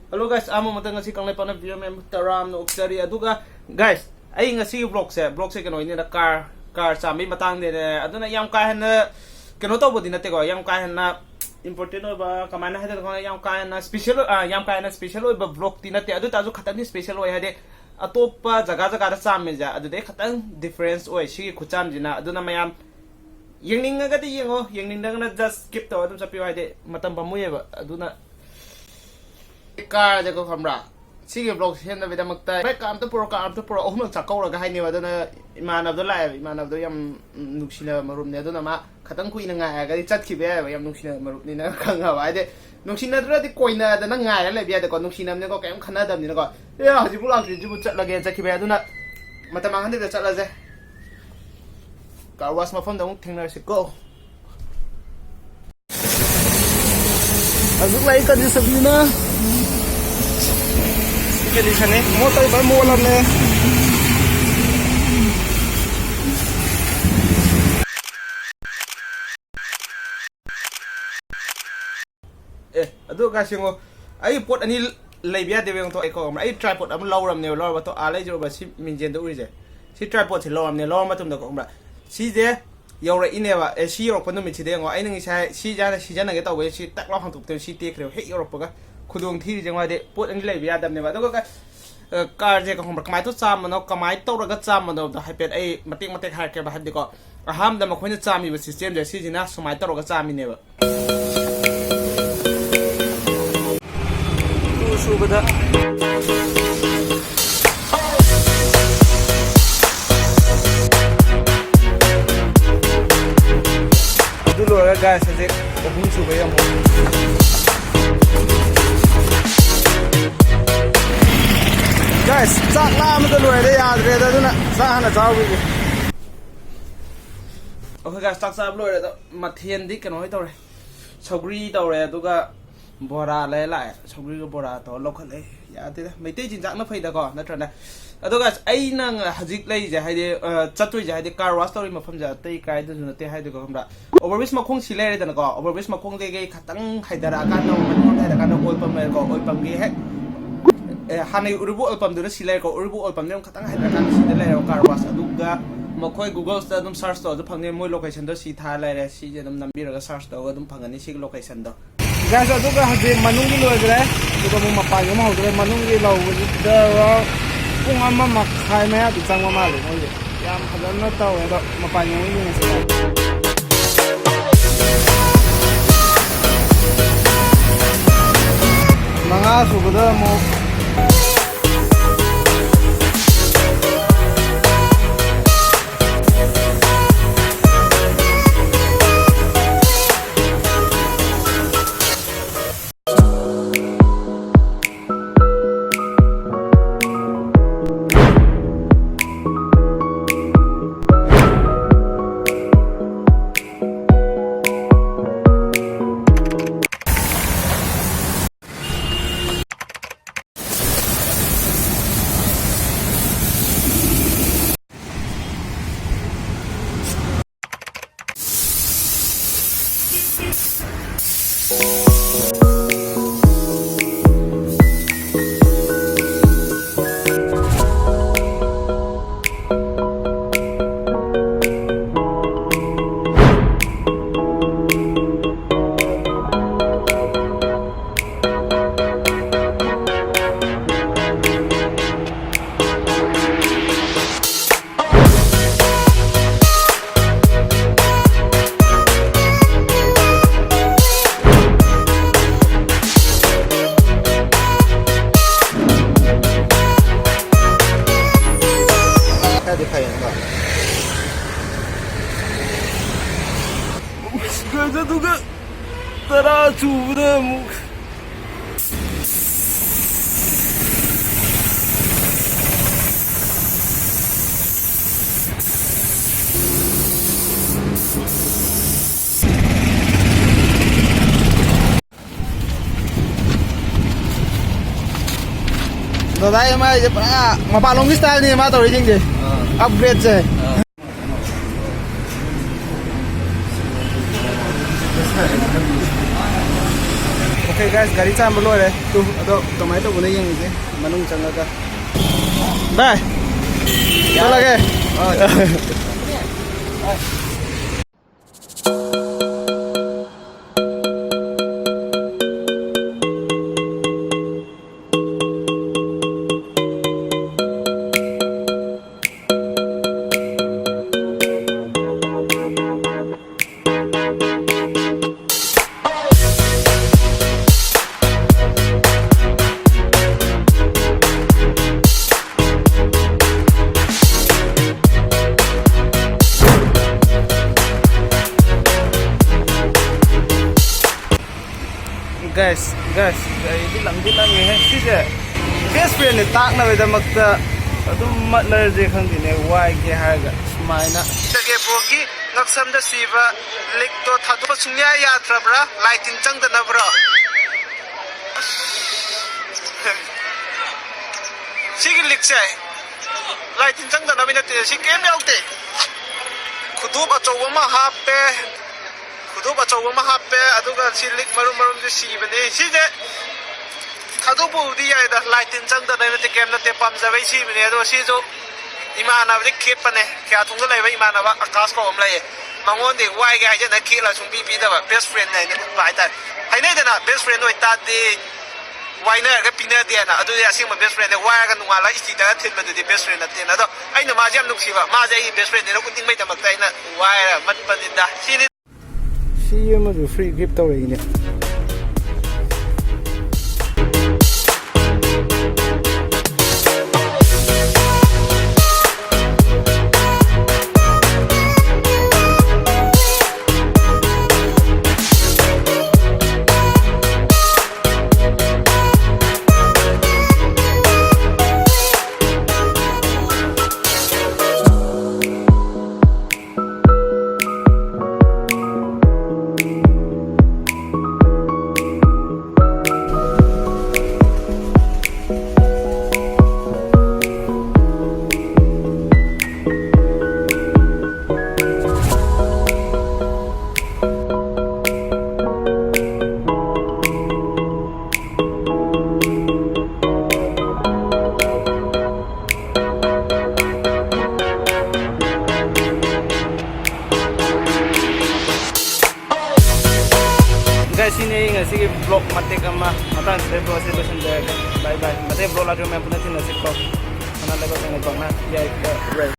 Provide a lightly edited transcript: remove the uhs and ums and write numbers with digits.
Hello guys, amo matang ngasi kangleipak na video mem taram no oksari aduga guys ai ngasi vlog se kano ina car chami matang de aduna yam ka hena kano to bodi na te ko yam ka hena important ba kamana hada ko yam ka hena special yam ka hena special ba vlog ti na te adu ta ju khatani special oi hade atopa jaga jaga da chame ja adu de khatan difference oi shi khucham jina aduna mayam yengning ga ti yengo yengning da na just skip to adum sapi hade matam pamuye ba aduna car jago kamera sige vlog hen da vida makta bai kam to pro ohum chakau ra ga hai ne wa dana iman abdul lai iman abdul yam nuksina marum ne dana ma khatang kui na nga ga chat ki be yam nuksina marum ni na khanga wa de nuksina dra di koina da na nga ya le bia de ko nuksina ne ko kem khana dam ni ko ya haji bulak ji bu chat lage chat ki be dana mata mang han de chat la je car wash ma phom da muk thengna se ko azuk lai ka di sabina cái đi sang này mua tay phải mua lần nè adu ka singo ai pot ani leibia de beng to ai ko ai tripod am low ram ne low ba to a lai jo ba si minjen do uri je si tripod si low ram ne low ma tum da ko ba si je yo ra ine ba e si ro pon mi chi de ngo ai ngi sai si ja na ge to we si tak lo hang tuk te si te kre he yo ro pa ga khudong thi jeng wa de pot ani leibia dam ne ba to ka car je ka hom kamai to cham no kamai to ra ga cham no da haipet ai matek har ke ba hadi ko aham da ma khoina chami ba system je si jina somai to ra ga chami ne ba tu su ba da du lo ga guys je ko hun su ba yam guys chak la ma da loi da ya re da na sa hana chaw bi okay guys chak sa loi da ma thien di kano hoi to re sogri to re du ga bora le lai sogri ga bora to lo khat le ya te da mai te jin jak na phai da ko na trana ado guys ai nang hajik lai je hai de chatui je hai de car wash story ma pham ja te kai da na te hai de ko hamda overbridge ma khong si le da na ko overbridge ma khong de ge khatang haidara ka no man ko da ka no oi pam le ko oi pam ge he hanai urubu album du silai ko urubu album ne khatang hai da kan si de lai car wash aduga makhoi google sta dum search to phang ne moi location do si tha lai re si je dum nambi ra search to dum phangani si location do guys aduga haje manung gi loi gre duga mo mapa yo ma ho manung gi lo da pung amma makhai me ya du chang ma le moi yam khadan na taw da mapa yo ni ne se manga su da mo Gada duga tara chuda mu Rồi đây mà bạn long style ni mà tao đi gì? Upgrade chứ. Okay guys, gari chamba loire. Tu ado kamai to gune yeng se manung changa ka. Bye. Chalo lage. Guys, ini lang ya. Sisa, best friend ni tak na beda makta. Adu mat na je khang dine wai ke harga. Smaina. Tage bogi ngaksam da siva lik to thadu pa sungya ya trabra lighting chang da na bra. Sigi lik chai. Lighting chang da na bina te si kem yaute. Khudu ba chaw ma ha pe Kudu ba chaw ma happe aduga silik marum je sibane sije khadu bu di ya da lighting chang da na te kem na te pam ja bai sibane ado si jo imana ba khep pane kya thung lai ba imana ba akas ko am lai mangon de wai ga je na khela chung bi da ba best friend nai ne bai ta hai nei da na best friend oi ta de wai na ga pina de na adu ya sing ma best friend wai ga nuwa la isi da thil ma de best friend na te na do ai na ma jam nuk si ba ma ja i best friend ne ku ting mai da mak tai na wai mat pan da si See you with free gift already. Guys, ini Ngashigi vlog matik ama matang saya vlog saya bersama bye bye. Matik vlog lagi yang punya tina sikok. Mana lagi yang nak ya